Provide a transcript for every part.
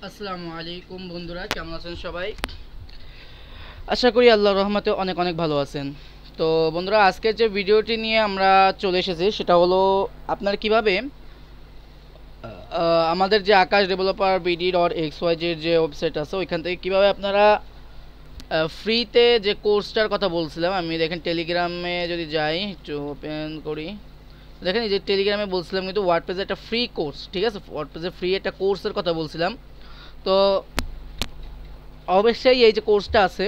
আসসালামু আলাইকুম বন্ধুরা, কেমন আছেন সবাই? আশা করি আল্লাহর রহমতে অনেক অনেক ভালো আছেন। তো বন্ধুরা, আজকের যে ভিডিওটি নিয়ে আমরা চলে এসেছি সেটা হলো আপনারা কিভাবে আমাদের যে আকাশ ডেভেলপার BD.xyz যে ওয়েবসাইট আছে ওইখান থেকে কিভাবে আপনারা ফ্রিতে যে কোর্সটার কথা বলছিলাম, আমি দেখেন টেলিগ্রামে যদি যাই একটু ওপেন করি, দেখেন এই যে টেলিগ্রামে বলছিলাম কিন্তু ওয়ার্ডপ্রেসের একটা ফ্রি কোর্স, ঠিক আছে, ওয়ার্ডপ্রেসের ফ্রি একটা কোর্সের কথা বলছিলাম। তো অবশ্যই এই যে কোর্সটা আছে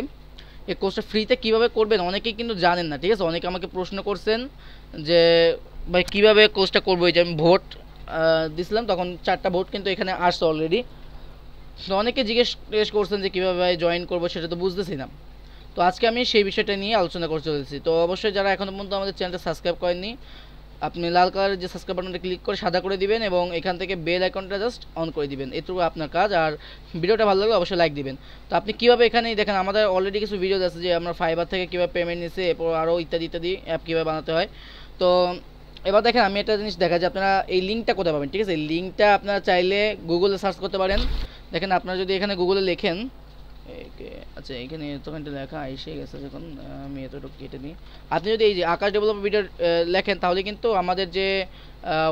এই কোর্সটা ফ্রিতে কিভাবে করবেন অনেকেই কিন্তু জানেন না, ঠিক আছে। অনেকে আমাকে প্রশ্ন করছেন যে ভাই কিভাবে কোর্সটা করবো। এই যে আমি ভোট দিছিলাম তখন 4টা ভোট কিন্তু এখানে আসছে অলরেডি। তো অনেকে জিজ্ঞেস করছেন যে কীভাবে ভাই জয়েন করবো, সেটা তো বুঝতেছি না। তো আজকে আমি সেই বিষয়টা নিয়ে আলোচনা করে চলেছি। তো অবশ্যই যারা এখনও পর্যন্ত আমাদের চ্যানেলটা সাবস্ক্রাইব করেননি, আপনি লাল কালারের যে সাবস্ক্রাইব বাটনটা ক্লিক করে সাদা করে দিবেন এবং এখান থেকে বেল আইকনটা জাস্ট অন করে দিবেন। এটুকু আপনার কাজ। আর ভিডিওটা ভালো লাগলে অবশ্যই লাইক দিবেন। তো আপনি কীভাবে এখানেই দেখেন আমাদের অলরেডি কিছু ভিডিও আছে যে আমরা ফাইবার থেকে কীভাবে পেমেন্ট নিচ্ছে, এরপর আরও ইত্যাদি ইত্যাদি অ্যাপ কীভাবে বানাতে হয়। তো এবার দেখেন আমি একটা জিনিস দেখা যায় আপনারা এই লিঙ্কটা কোথায় পাবেন, ঠিক আছে। এই লিঙ্কটা আপনারা চাইলে গুগলে সার্চ করতে পারেন। দেখেন আপনারা যদি এখানে গুগলে লেখেন, আচ্ছা এখানে এতখানটা লেখা এসে গেছে, যখন আমি এতটুকু কেটে নিই। আপনি যদি এই যে আকাশ ডেভেলপার ভিডিও লেখেন তাহলে কিন্তু আমাদের যে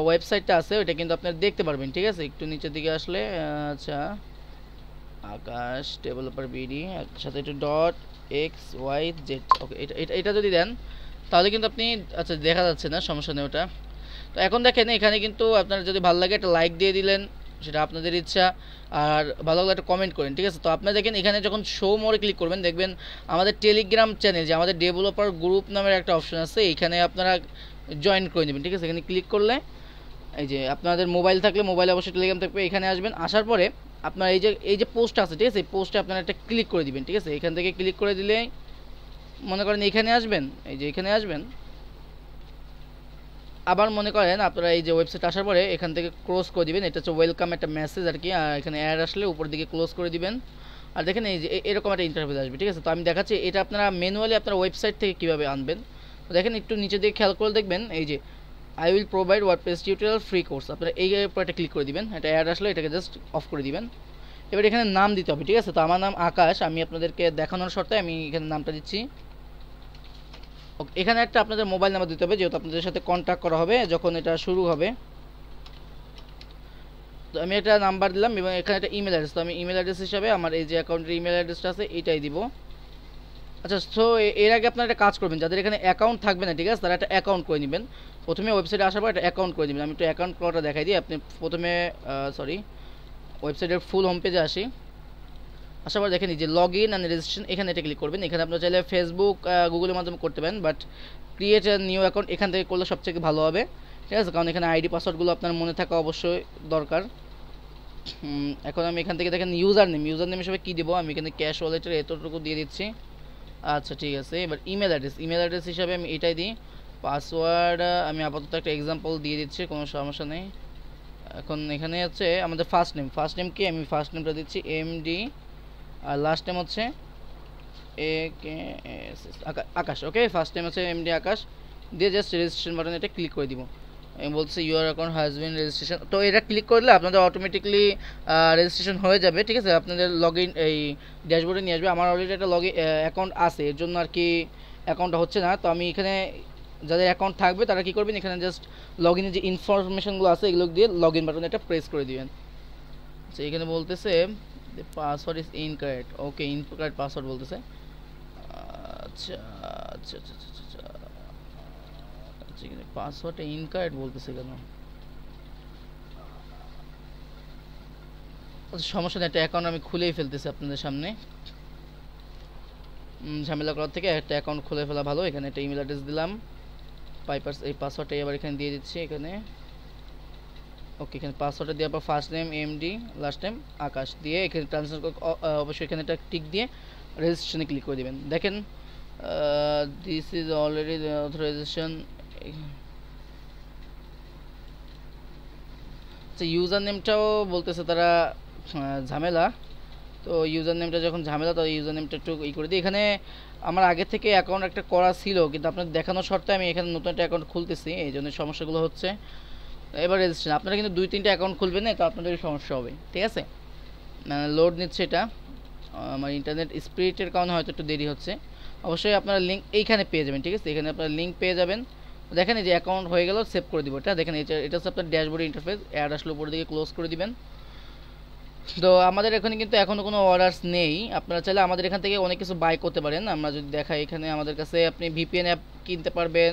ওয়েবসাইটটা আছে ওইটা কিন্তু আপনারা দেখতে পারবেন, ঠিক আছে। একটু নিচের দিকে আসলে আচ্ছা আকাশ ডেভেলপার বিডি সাথে একটু .xyz, ওকে, এটা এটা এটা যদি দেন তাহলে কিন্তু আপনি, আচ্ছা দেখা যাচ্ছে না, সমস্যা নেই ওটা। তো এখন দেখেন এখানে কিন্তু আপনার যদি ভালো লাগে একটা লাইক দিয়ে দিলেন, সেটা আপনাদের ইচ্ছা। আর ভালো লাগলে একটা কমেন্ট করেন, ঠিক আছে। তো আপনারা দেখেন এখানে যখন শো মোরে ক্লিক করবেন দেখবেন আমাদের টেলিগ্রাম চ্যানেল যে আমাদের ডেভেলপার গ্রুপ নামের একটা অপশন আছে, এইখানে আপনারা জয়েন করে নেবেন, ঠিক আছে। এখানে ক্লিক করলে এই যে আপনাদের মোবাইল থাকলে মোবাইলে অবশ্যই টেলিগ্রাম থাকবে, এখানে আসবেন। আসার পরে আপনার এই যে পোস্ট আছে, ঠিক আছে, এই পোস্টে আপনারা একটা ক্লিক করে দিবেন, ঠিক আছে। এখান থেকে ক্লিক করে দিলে মনে করেন এখানে আসবেন, এই যে এখানে আসবেন। আবার মনে করেন আপনারা এই যে ওয়েবসাইট আসার পরে এখান থেকে ক্লোজ করে দিবেন, এটা হচ্ছে ওয়েলকাম একটা মেসেজ আর কি। আর এখানে অ্যাড আসলে উপর দিকে ক্লোজ করে দিবেন। আর দেখেন এই যে এরকম একটা ইন্টারফেস আসবে, ঠিক আছে। তো আমি দেখাচ্ছি এটা আপনারা ম্যানুয়ালি আপনার ওয়েবসাইট থেকে কীভাবে আনবেন। তো দেখেন একটু নিচে দিকে খেয়াল করে দেখবেন এই যে I will provide WordPress tutorial free course, আপনারা এই উপর একটা ক্লিক করে দিবেন। এটা অ্যাড আসলে এটাকে জাস্ট অফ করে দিবেন। এবার এখানে নাম দিতে হবে, ঠিক আছে। তো আমার নাম আকাশ, আমি আপনাদেরকে দেখানোর শর্তে আমি এখানে নামটা দিচ্ছি। ওকে, এখানে একটা আপনাদের মোবাইল নাম্বার দিতে হবে যেহেতু আপনাদের সাথে কন্ট্যাক্ট করা হবে যখন এটা শুরু হবে। তো আমি একটা নাম্বার দিলাম এবং এখানে একটা ইমেল অ্যাড্রেস, তো আমি ইমেল অ্যাড্রেস হিসাবে আমার এই যে অ্যাকাউন্টের ইমেল অ্যাড্রেসটা আছে এইটাই দিব। আচ্ছা, সো এর আগে আপনারা একটা কাজ করবেন, যাদের এখানে অ্যাকাউন্ট থাকবে না, ঠিক আছে, তারা একটা অ্যাকাউন্ট করে নেবেন। প্রথমে ওয়েবসাইটে আসার পর একটা অ্যাকাউন্ট করে নেবেন। আমি একটু অ্যাকাউন্ট করাটা দেখাই দিই। আপনি প্রথমে ওয়েবসাইটের ফুল হোম পেজে আসি। আসার পর দেখেন এই যে লগ ইন অ্যান্ড রেজিস্ট্রেশন, এখানে এটা ক্লিক করবেন। এখানে আপনারা চাইলে ফেসবুক গুগলের মাধ্যমে করতে পারেন, but create a new account এখান থেকে করলে সবথেকে ভালো হবে, ঠিক আছে। কারণ এখানে আইডি পাসওয়ার্ডগুলো আপনার মনে থাকা অবশ্যই দরকার। এখন আমি এখান থেকে দেখেন ইউজার নেম হিসেবে কী দেবো, আমি এখানে ক্যাশ ওয়ালেটের এতটুকু দিয়ে দিচ্ছি। আচ্ছা ঠিক আছে, এবার ইমেল অ্যাড্রেস হিসাবে আমি এটাই দিই। পাসওয়ার্ড আমি আপাতত একটা এক্সাম্পল দিয়ে দিচ্ছি, কোনো সমস্যা নেই। এখন এখানে হচ্ছে আমাদের ফার্স্ট নেম কি, আমি ফার্স্ট নেমটা দিচ্ছি MD, আর লাস্ট নেম হচ্ছে AKS আকাশ। ওকে, ফার্স্ট নেম হচ্ছে MD আকাশ দিয়ে জাস্ট রেজিস্ট্রেশন বাটনে এটা ক্লিক করে দিব। আমি বলছি your account has been registration, তো এটা ক্লিক করলে আপনাদের অটোমেটিকলি রেজিস্ট্রেশন হয়ে যাবে, ঠিক আছে। আপনাদের লগ ইন এই ড্যাশবোর্ডে নিয়ে আসবে। আমার অলরেডি একটা অ্যাকাউন্ট আছে, এর জন্য আর কি অ্যাকাউন্টটা হচ্ছে না। তো আমি এখানে যাদের অ্যাকাউন্ট থাকবে তারা কী করবেন, এখানে জাস্ট লগ ইনের যে ইনফরমেশনগুলো আছে এগুলো দিয়ে লগ ইন বাটনে এটা প্রেস করে দিবেন। আচ্ছা, এখানে বলতেছে password is incorrect, okay, incorrect password বলতেছে। আচ্ছা আচ্ছা আচ্ছা আচ্ছা আচ্ছা আচ্ছা, এখানে পাসওয়ার্ডটা ইনকারেক্ট বলতেছে কেন? আচ্ছা সমস্যা নেই, একটা অ্যাকাউন্ট আমি খুলেই ফেলতেছি আপনাদের সামনে। ঝামেলা করার থেকে একটা অ্যাকাউন্ট খুলে ফেলা ভালো। এখানে একটা ইমেল অ্যাড্রেস দিলাম, এই পাসওয়ার্ডটাই আবার এখানে দিয়ে দিচ্ছি এখানে। ওকে, এখানে পাসওয়ার্ডটা দিয়ে আবার first name MD, last name Akash দিয়ে এখানে ট্রান্সফার অবশ্যই এখানে একটা টিক দিয়ে রেজিস্ট্রেশনে ক্লিক করে দেবেন। দেখেন দিস ইজ অলরেডি অথরাইজেশন। আচ্ছা, ইউজার নেমটাও বলতেছে তারা ঝামেলা। তো ইউজার নেমটা যখন ঝামেলা তো ইউজার নেমটা একটু করে দিই। এখানে আমার আগে থেকে অ্যাকাউন্ট একটা করা ছিল, কিন্তু আপনার দেখানোর শর্তে আমি এখানে নতুন একটা অ্যাকাউন্ট খুলতেছি, এই জন্য সমস্যাগুলো হচ্ছে। এবার রেজিস্ট্রেশন আপনারা কিন্তু 2-3টা অ্যাকাউন্ট খুলবেন না, তো আপনাদের সমস্যা হবে, ঠিক আছে। লোড নিচ্ছে এটা, আমার ইন্টারনেট স্পিডের কারণে হয়তো একটু দেরি হচ্ছে। অবশ্যই আপনারা লিঙ্ক এইখানে পেয়ে যাবেন, ঠিক আছে, এখানে আপনারা লিঙ্ক পেয়ে যাবেন। দেখেন এই যে অ্যাকাউন্ট হয়ে গেল, সেভ করে দিব এটা। দেখেন এটা হচ্ছে আপনার ড্যাশবোর্ড ইন্টারফেস, অ্যাড আসলে উপরের দিকে ক্লোজ করে দিবেন। তো আমাদের এখানে কিন্তু এখনও কোনো অর্ডারস নেই। আপনারা চাইলে আমাদের এখান থেকে অনেক কিছু বাই করতে পারেন। আমরা যদি দেখাই এখানে আমাদের কাছে আপনি ভিপিএন অ্যাপ কিনতে পারবেন,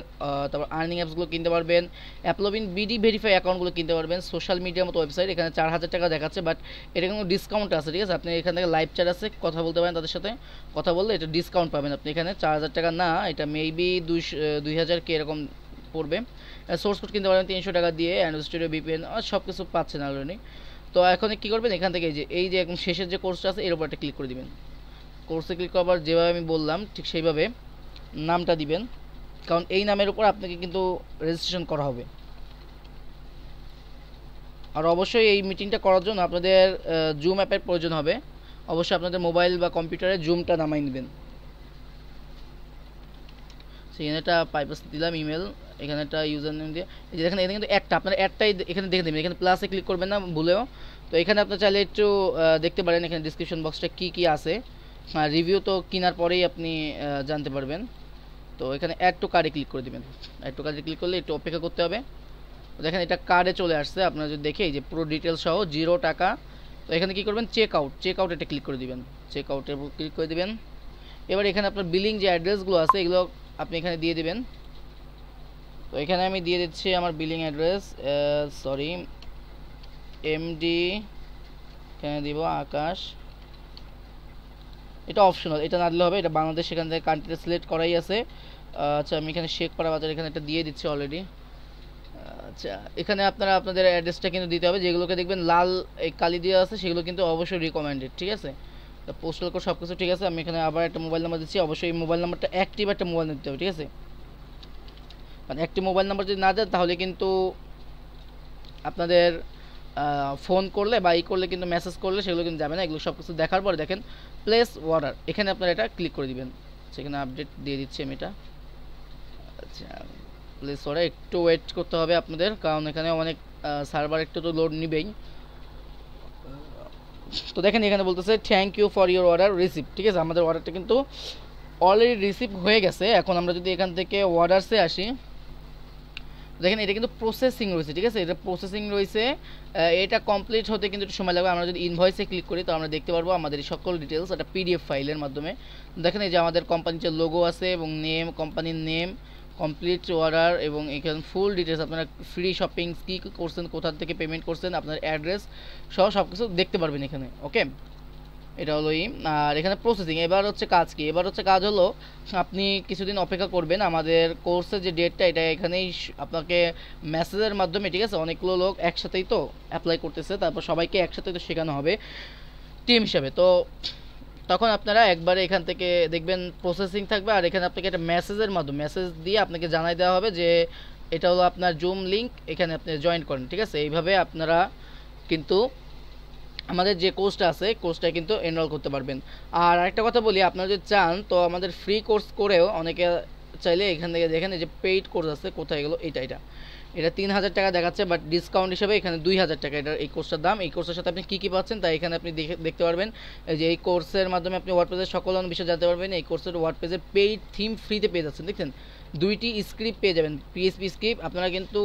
তারপর আর্নিং অ্যাপসগুলো কিনতে পারবেন, অ্যাপলবিন বিডি ভেরিফাই অ্যাকাউন্টগুলো কিনতে পারবেন, সোশ্যাল মিডিয়ার মতো ওয়েবসাইট। এখানে 4000 টাকা দেখাচ্ছে, বাট এটা কোনো ডিসকাউন্ট আছে, ঠিক আছে। আপনি এখান থেকে লাইভ চ্যাট আছে, কথা বলতে পারেন তাদের সাথে, কথা বললে এটা ডিসকাউন্ট পাবেন আপনি এখানে। 4000 টাকা না, এটা মেবি 2000 কে এরকম পড়বে। সোর্স কোড কিনতে পারবেন 300 টাকা দিয়ে, অ্যান্ড স্টুডিও ভিপিএন সব কিছু পাচ্ছেন অলরেডি। তো এখন কী করবেন, এখান থেকে এই যে একদম শেষের যে কোর্সটা আছে এর উপর একটা ক্লিক করে দিবেন। কোর্সে ক্লিক করার যেভাবে আমি বললাম ঠিক সেইভাবে নামটা দিবেন, কারণ এই নামের উপর আপনাকে কিন্তু রেজিস্ট্রেশন করা হবে। আর অবশ্যই এই মিটিংটা করার জন্য আপনাদের জুম অ্যাপের প্রয়োজন হবে। অবশ্যই আপনাদের মোবাইল বা কম্পিউটারে জুমটা নামাই নেবেন। সেখানে একটা পাইপাস দিলাম ইমেল, এখানে একটা ইউজার নেম দিয়ে, এই যে দেখেন এখানে কিন্তু একটা আপনার অ্যাডটাই এখানে দেখে দেবেন। এখানে প্লাসে ক্লিক করবেন না ভুলেও। তো এখানে আপনার চাইলে একটু দেখতে পারেন এখানে ডিসক্রিপশন বক্সটা কী আছে। রিভিউ তো কেনার পরেই আপনি জানতে পারবেন। তো এখানে অ্যাড টু কার্ডে ক্লিক করে দেবেন। অ্যাড টু কার্ডে ক্লিক করলে একটু অপেক্ষা করতে হবে। দেখেন এটা কার্ডে চলে আসছে, আপনারা যদি দেখে এই যে পুরো ডিটেলস সহ 0 টাকা। তো এখানে কী করবেন, চেক আউট এটা ক্লিক করে দিবেন। চেক আউটের উপর ক্লিক করে দিবেন। এবার এখানে আপনার বিলিং যে অ্যাড্রেসগুলো আছে এগুলো আপনি এখানে দিয়ে দিবেন। তো এখানে আমি দিয়ে দিচ্ছি আমার বিলিং অ্যাড্রেস, এমডি এখানে দিব আকাশ। এটা অপশনাল, এটা না দিলে হবে, এটা বাংলাদেশ এখান থেকে কান্ট্রি সিলেক্ট করাই আছে। আচ্ছা আমি এখানে শেখপাড়া বাজার এখানে একটা দিয়ে দিচ্ছি অলরেডি। আচ্ছা এখানে আপনারা আপনাদের অ্যাড্রেসটা কিন্তু দিতে হবে, যেগুলোকে দেখবেন লাল এই কালি দিয়ে আছে সেগুলো কিন্তু অবশ্যই রিকমেন্ডেড, ঠিক আছে। তো পোস্টাল কোড সব কিছু ঠিক আছে। আমি এখানে আবার একটা মোবাইল নাম্বার দিচ্ছি, অবশ্যই এই মোবাইল নাম্বারটা অ্যাক্টিভ একটা মোবাইল দিতে হবে, ঠিক আছে। কারণ একটি মোবাইল নাম্বার যদি না দেয় তাহলে কিন্তু আপনাদের ফোন করলে বা করলে কিন্তু মেসেজ করলে সেগুলো কিন্তু যাবে না। এগুলো সব কিছু দেখার পরে দেখেন প্লেস অর্ডার, এখানে আপনারা এটা ক্লিক করে দিবেন। সেখানে আপডেট দিয়ে দিচ্ছি আমি এটা। আচ্ছা প্লেস অর্ডার, একটু ওয়েট করতে হবে আপনাদের, কারণ এখানে অনেক সার্ভার একটু তো লোড নিবেই। তো দেখেন এখানে বলতেছে thank you for your order receive, ঠিক আছে। আমাদের অর্ডারটা কিন্তু অলরেডি রিসিভ হয়ে গেছে। এখন আমরা যদি এখান থেকে অর্ডারসে আসি, দেখেন এটা কিন্তু প্রসেসিং রয়েছে, ঠিক আছে, এটা প্রসেসিং রয়েছে। এটা কমপ্লিট হতে কিন্তু একটু সময় লাগবে। আমরা যদি ইনভয়েসে ক্লিক করি তো আমরা দেখতে পারবো আমাদের এই সকল ডিটেলস একটা পিডিএফ ফাইলের মাধ্যমে। দেখেন এই যে আমাদের কোম্পানির যে লোগো আছে এবং নেম, কোম্পানির নেম, কমপ্লিট অর্ডার এবং এখানে ফুল ডিটেলস আপনারা ফ্রি শপিং কী করছেন, কোথা থেকে পেমেন্ট করছেন, আপনার অ্যাড্রেস সহ সব কিছু দেখতে পারবেন এখানে। ওকে এটা হলো আর এখানে প্রসেসিং। এবার হচ্ছে কাজ কি, এবার হচ্ছে কাজ হলো আপনি কিছুদিন অপেক্ষা করবেন। আমাদের কোর্সের যে ডেটটা এটা এখানেই আপনাকে মেসেজের মাধ্যমে, ঠিক আছে, অনেকগুলো লোক একসাথেই তো অ্যাপ্লাই করতেছে, তারপর সবাইকে একসাথে তো শেখানো হবে টিম হিসাবে। তো তখন আপনারা একবারে এখান থেকে দেখবেন প্রসেসিং থাকবে, আর এখানে আপনাকে একটা মেসেজের মাধ্যমে মেসেজ দিয়ে আপনাকে জানাই দেওয়া হবে যে এটা হলো আপনার জুম লিঙ্ক, এখানে আপনি জয়েন করেন, ঠিক আছে। এইভাবে আপনারা কিন্তু আমাদের যে কোর্সটা আছে কোর্সটা কিন্তু এনরোল করতে পারবেন। আর একটা কথা বলি, আপনারা যদি চান তো আমাদের ফ্রি কোর্স করেও অনেকে চাইলে এখান থেকে দেখেন এই যে পেইড কোর্স আছে, কোথায় গেলো এটা 3000 টাকা দেখাচ্ছে, বাট ডিসকাউন্ট হিসেবে এখানে 2000 টাকা এটা এই কোর্সটার দাম। এই কোর্সের সাথে আপনি কী পাচ্ছেন তাই এখানে আপনি দেখতে পারবেন। এই যে এই কোর্সের মাধ্যমে আপনি ওয়ার্ডপ্রেসের সকল বিষয় জানতে পারবেন। এই কোর্সের ওয়ার্ডপ্রেসের পেইড থিম ফ্রিতে পেয়ে যাচ্ছেন, দেখছেন 2টি স্ক্রিপ্ট পেয়ে যাবেন, পিএসপি স্ক্রিপ্ট। আপনারা কিন্তু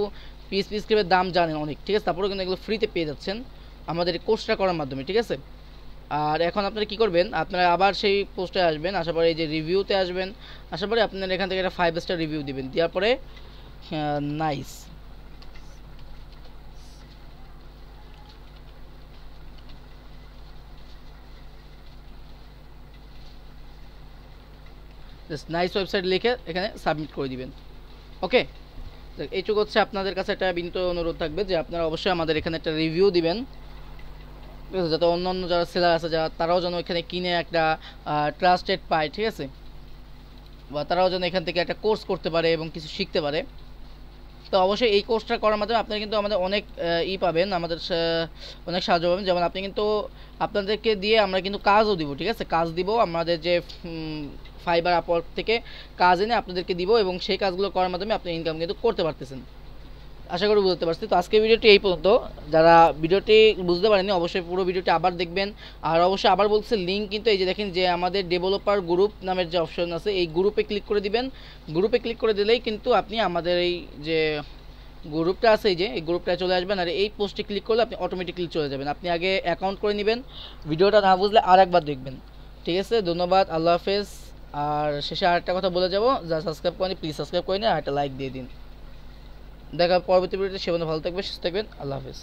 পিএসপি স্ক্রিপ্টের দাম জানেন অনেক, ঠিক আছে, তারপরেও কিন্তু এগুলো ফ্রিতে পেয়ে যাচ্ছেন আমাদের এই কোর্সটা করার মাধ্যমে, ঠিক আছে। আর এখন আপনারা কী করবেন, আপনারা আবার সেই পোস্টে আসবেন, আসার পরে এই যে রিভিউতে আসবেন, আসার পরে আপনারা এখান থেকে একটা 5 স্টার রিভিউ দিবেন, দেওয়ার পরে নাইস নাইস ওয়েবসাইট লিখে এখানে সাবমিট করে দিবেন। ওকে এইটুকু হচ্ছে আপনাদের কাছে একটা বিনীত অনুরোধ থাকবে যে আপনারা অবশ্যই আমাদের এখানে একটা রিভিউ দিবেন, ঠিক আছে, যাতে অন্য অন্য যারা সেলার আছে যারা তারাও যেন এখানে কিনে একটা ট্রাস্টেড পায়, ঠিক আছে, বা তারাও যেন এখান থেকে একটা কোর্স করতে পারে এবং কিছু শিখতে পারে। তো অবশ্যই এই কোর্সটা করার মাধ্যমে আপনারা কিন্তু আমাদের অনেক পাবেন, আমাদের অনেক সাহায্য পাবেন। যেমন আপনি কিন্তু আপনাদেরকে দিয়ে আমরা কিন্তু কাজও দিব, ঠিক আছে, কাজ দিব আমাদের যে ফাইবার আপওয়ার্ক থেকে কাজ এনে আপনাদেরকে দিব এবং সেই কাজগুলো করার মাধ্যমে আপনি ইনকাম কিন্তু করতে পারতেছেন। আশা করি বুঝতে পারছি। তো আজকের ভিডিওটি এই পর্যন্ত। যারা ভিডিওটি বুঝতে পারেনি অবশ্যই পুরো ভিডিওটি আবার দেখবেন। আর অবশ্যই আবার বলছে লিঙ্ক কিন্তু এই যে দেখেন যে আমাদের ডেভেলপার গ্রুপ নামের যে অপশন আছে এই গ্রুপে ক্লিক করে দিবেন। গ্রুপে ক্লিক করে দিলেই কিন্তু আপনি আমাদের এই যে গ্রুপটা আছে এই যে এই গ্রুপটায় চলে আসবেন। আর এই পোস্টে ক্লিক করলে আপনি অটোমেটিক্যালি চলে যাবেন। আপনি আগে অ্যাকাউন্ট করে নেবেন, ভিডিওটা না বুঝলে আর একবার দেখবেন। ঠিক আছে, ধন্যবাদ, আল্লাহ হাফেজ। আর শেষে আরেকটা কথা বলে যাব, যা সাবস্ক্রাইব করেনি প্লিজ সাবস্ক্রাইব করে নিন আর একটা লাইক দিয়ে দিন। দেখা পরবর্তী ভিডিওতে, সে ভালো থাকবে, সুস্থ থাকবেন, আল্লাহ হাফেজ।